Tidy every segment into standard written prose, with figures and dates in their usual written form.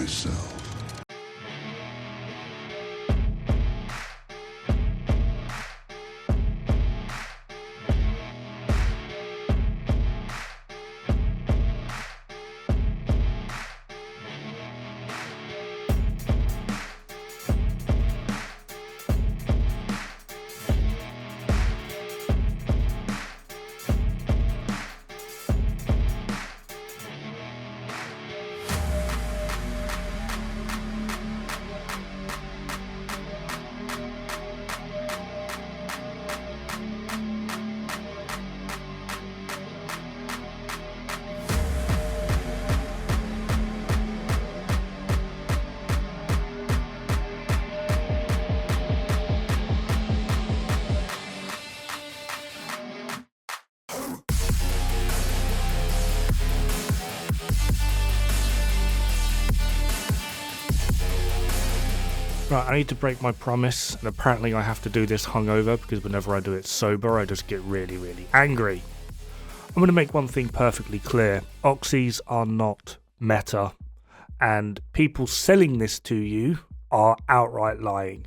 myself. Right, I need to break my promise, and apparently I have to do this hungover because whenever I do it sober, I just get really, really angry. I'm going to make one thing perfectly clear. Oxys are not meta, and people selling this to you are outright lying.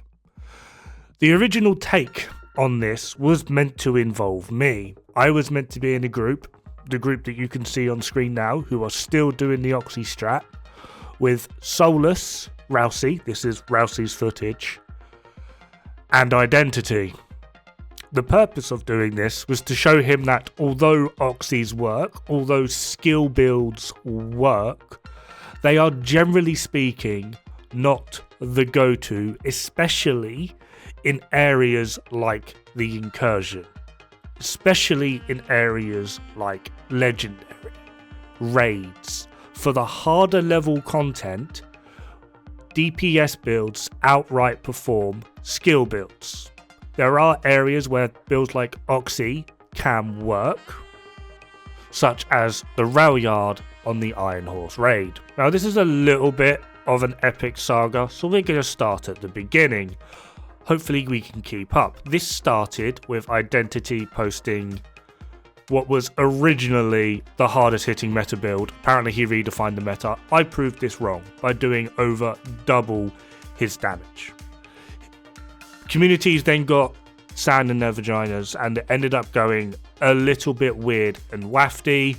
The original take on this was meant to involve me. I was meant to be in a group, the group that you can see on screen now, who are still doing the Oxy strat, with Solus, Rousey, this is Rousey's footage, and Identity. The purpose of doing this was to show him that although Oxys work, although skill builds work, they are generally speaking not the go-to, especially in areas like the Incursion, especially in areas like Legendary, Raids. For the harder level content, DPS builds outright perform skill builds. There are areas where builds like Oxy can work, such as the rail yard on the Iron Horse raid. Now this is a little bit of an epic saga, so we're going to start at the beginning. Hopefully we can keep up. This started with Identity posting what was originally the hardest hitting meta build. Apparently he redefined the meta. I proved this wrong by doing over double his damage. Communities then got sand in their vaginas and it ended up going a little bit weird and wafty.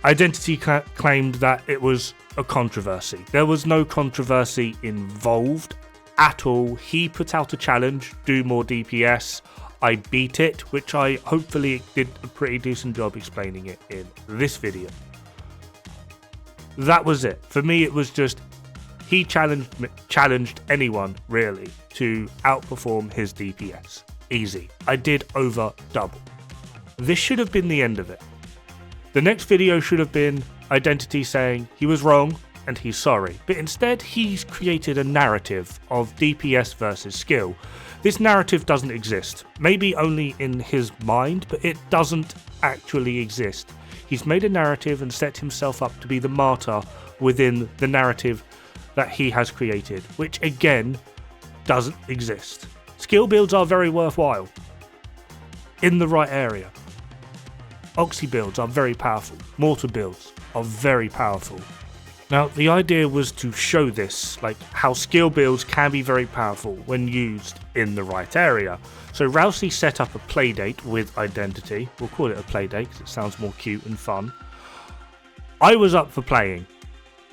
Identity claimed that it was a controversy. There was no controversy involved at all. He put out a challenge, do more DPS. I beat it, which I hopefully did a pretty decent job explaining it in this video. That was it. For me, it was just he challenged anyone really to outperform his DPS. Easy. I did over double. This should have been the end of it. The next video should have been Identity saying he was wrong and he's sorry, but instead he's created a narrative of DPS versus skill. This narrative doesn't exist, maybe only in his mind, but it doesn't actually exist. He's made a narrative and set himself up to be the martyr within the narrative that he has created, which again doesn't exist. Skill builds are very worthwhile in the right area. Oxy builds are very powerful. Mortar builds are very powerful. Now, the idea was to show this, like how skill builds can be very powerful when used in the right area. So Rousey set up a playdate with Identity. We'll call it a playdate because it sounds more cute and fun. I was up for playing.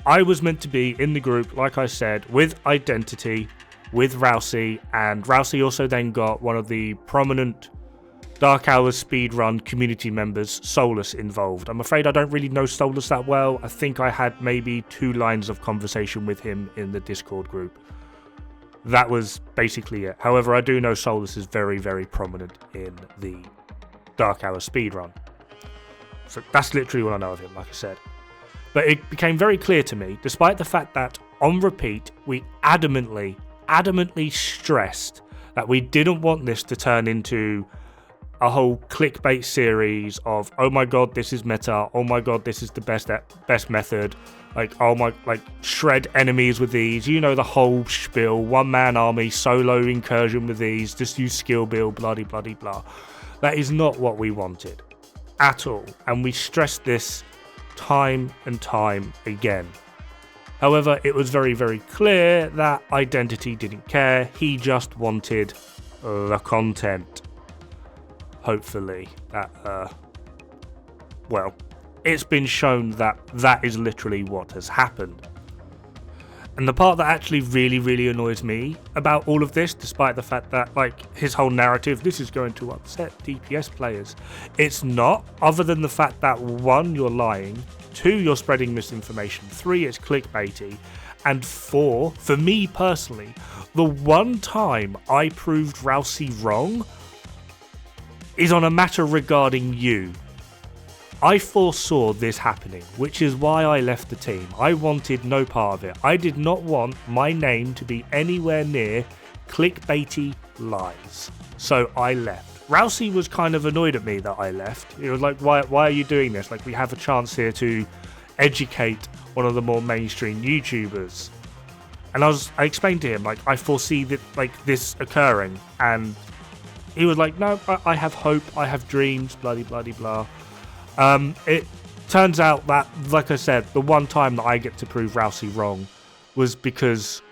I was meant to be in the group, like I said, with Identity, with Rousey, and Rousey also then got one of the prominent Dark Hours speedrun community members, Solus, involved. I'm afraid I don't really know Solus that well. I think I had maybe 2 lines of conversation with him in the Discord group. That was basically it. However, I do know Solus is very, very prominent in the Dark Hours speedrun. So that's literally what I know of him, like I said. But it became very clear to me, despite the fact that on repeat, we adamantly stressed that we didn't want this to turn into a whole clickbait series of, oh my god, this is meta, oh my god, this is the best method, like, oh my, like, shred enemies with these, you know, the whole spiel, one-man army, solo incursion with these, just use skill build, bloody blah. That is not what we wanted at all, and we stressed this time and time again. However, it was very, very clear that Identity didn't care. He just wanted the content. Hopefully, well, it's been shown that that is literally what has happened. And the part that actually really, really annoys me about all of this, despite the fact that, like, his whole narrative, this is going to upset DPS players, it's not, other than the fact that 1, you're lying, 2, you're spreading misinformation, 3, it's clickbaity, and 4, for me personally, the one time I proved Rousey wrong is on a matter regarding you. I foresaw this happening, which is why I left the team. I wanted no part of it. I did not want my name to be anywhere near clickbaity lies. So I left. Rousey was kind of annoyed at me that I left. He was like, why are you doing this? Like, we have a chance here to educate one of the more mainstream YouTubers. And I explained to him, like, I foresee that, like, this occurring. And he was like, no, I have hope. I have dreams, bloody, bloody, blah. It turns out that, like I said, the one time that I get to prove Rousey wrong was because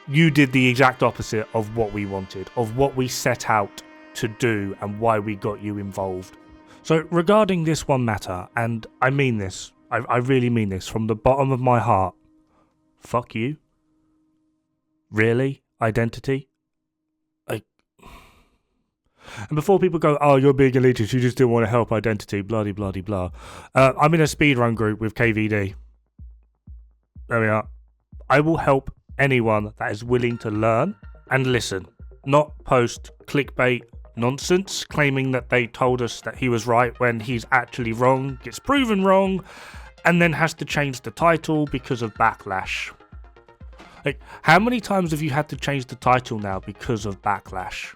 you did the exact opposite of what we wanted, of what we set out to do and why we got you involved. So regarding this one matter, and I mean this, I really mean this from the bottom of my heart, fuck you. Really? Identity? And before people go, oh, you're being elitist, you just didn't want to help Identity, blah, blah, blah, blah. I'm in a speedrun group with KVD. There we are. I will help anyone that is willing to learn and listen, not post clickbait nonsense, claiming that they told us that he was right when he's actually wrong, gets proven wrong, and then has to change the title because of backlash. Like, how many times have you had to change the title now because of backlash?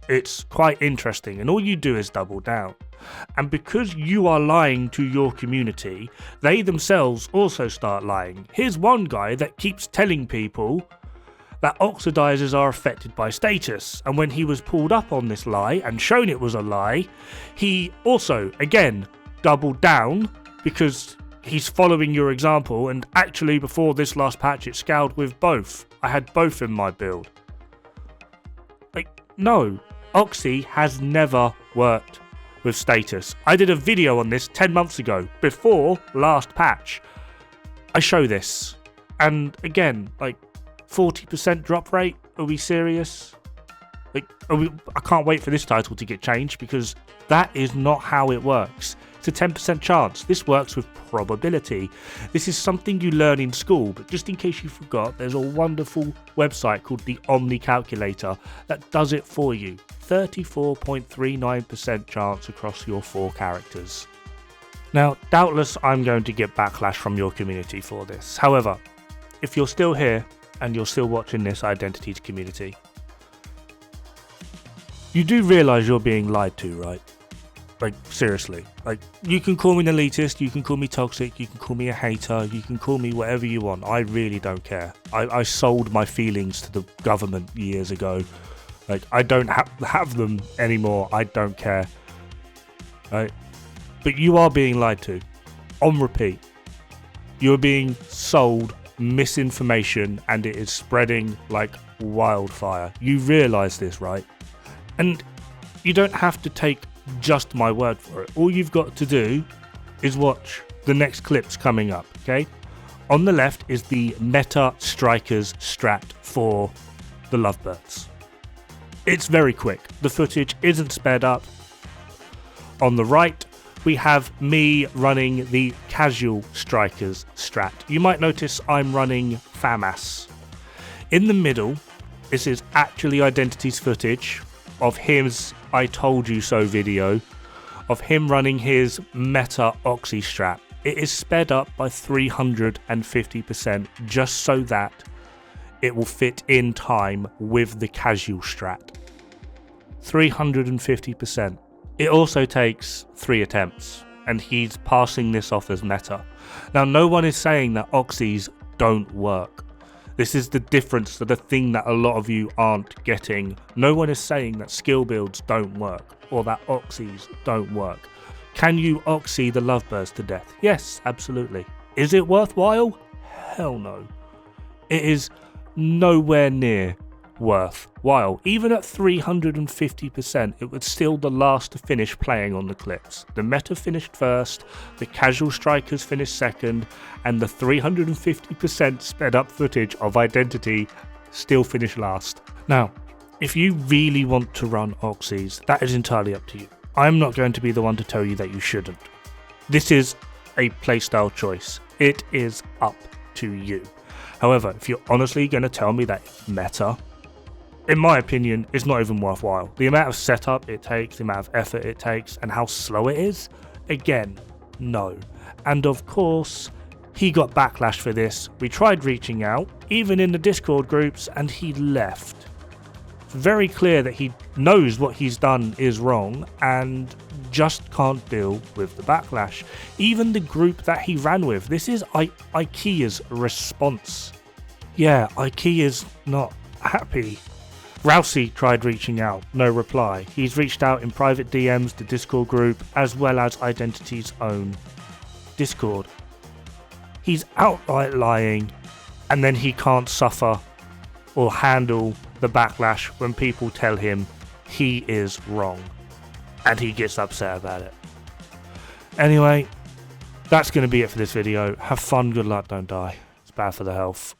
It's quite interesting, and all you do is double down. And because you are lying to your community, they themselves also start lying. Here's one guy that keeps telling people that oxidizers are affected by status, and when he was pulled up on this lie and shown it was a lie, he also, again, doubled down because he's following your example, and actually before this last patch it scaled with both. I had both in my build. Like, no. Oxy has never worked with status. I did a video on this 10 months ago, before last patch. I show this. And again, like, 40% drop rate? Are we serious? Like, I can't wait for this title to get changed, because that is not how it works. It's a 10% chance. This works with probability. This is something you learn in school, but just in case you forgot, there's a wonderful website called the Omni Calculator that does it for you. 34.39% chance across your 4 characters. Now, doubtless I'm going to get backlash from your community for this. However, if you're still here and you're still watching this Identities community, you do realise you're being lied to, right? Like, seriously. Like, you can call me an elitist, you can call me toxic, you can call me a hater, you can call me whatever you want. I really don't care. I sold my feelings to the government years ago. Like, I don't have them anymore. I don't care. Right? But you are being lied to. On repeat. You're being sold misinformation, and it is spreading like wildfire. You realise this, right? And you don't have to take just my word for it. All you've got to do is watch the next clips coming up, okay? On the left is the Meta Strikers strat for the Lovebirds. It's very quick. The footage isn't sped up. On the right, we have me running the Casual Strikers strat. You might notice I'm running Dod-Foamath. In the middle, this is actually Identity's footage of his I Told You So video, of him running his Meta Oxy strat. It is sped up by 350% just so that it will fit in time with the Casual strat. 350%. It also takes 3 attempts, and he's passing this off as meta. Now, no one is saying that Oxys don't work. This is the difference, to the thing that a lot of you aren't getting. No one is saying that skill builds don't work, or that Oxys don't work. Can you Oxy the Lovebirds to death? Yes, absolutely. Is it worthwhile? hell no. It is nowhere near worthwhile. Even at 350%, it was still the last to finish playing on the clips. The meta finished first, the casual strikers finished second, and the 350% sped up footage of Identity still finished last. Now, if you really want to run Oxys, that is entirely up to you. I'm not going to be the one to tell you that you shouldn't. This is a playstyle choice. It is up to you. However, if you're honestly going to tell me that it's meta, in my opinion, it's not even worthwhile. The amount of setup it takes, the amount of effort it takes, and how slow it is, again, no. And of course, he got backlash for this. We tried reaching out, even in the Discord groups, and he left. It's very clear that he knows what he's done is wrong and just can't deal with the backlash. Even the group that he ran with, this is IKEA's response. Yeah, IKEA's not happy. Rousey tried reaching out, no reply. He's reached out in private DMs to Discord group as well as Identity's own Discord. He's outright lying, and then he can't suffer or handle the backlash when people tell him he is wrong, and he gets upset about it. Anyway, that's going to be it for this video. Have fun, good luck, don't die. It's bad for the health.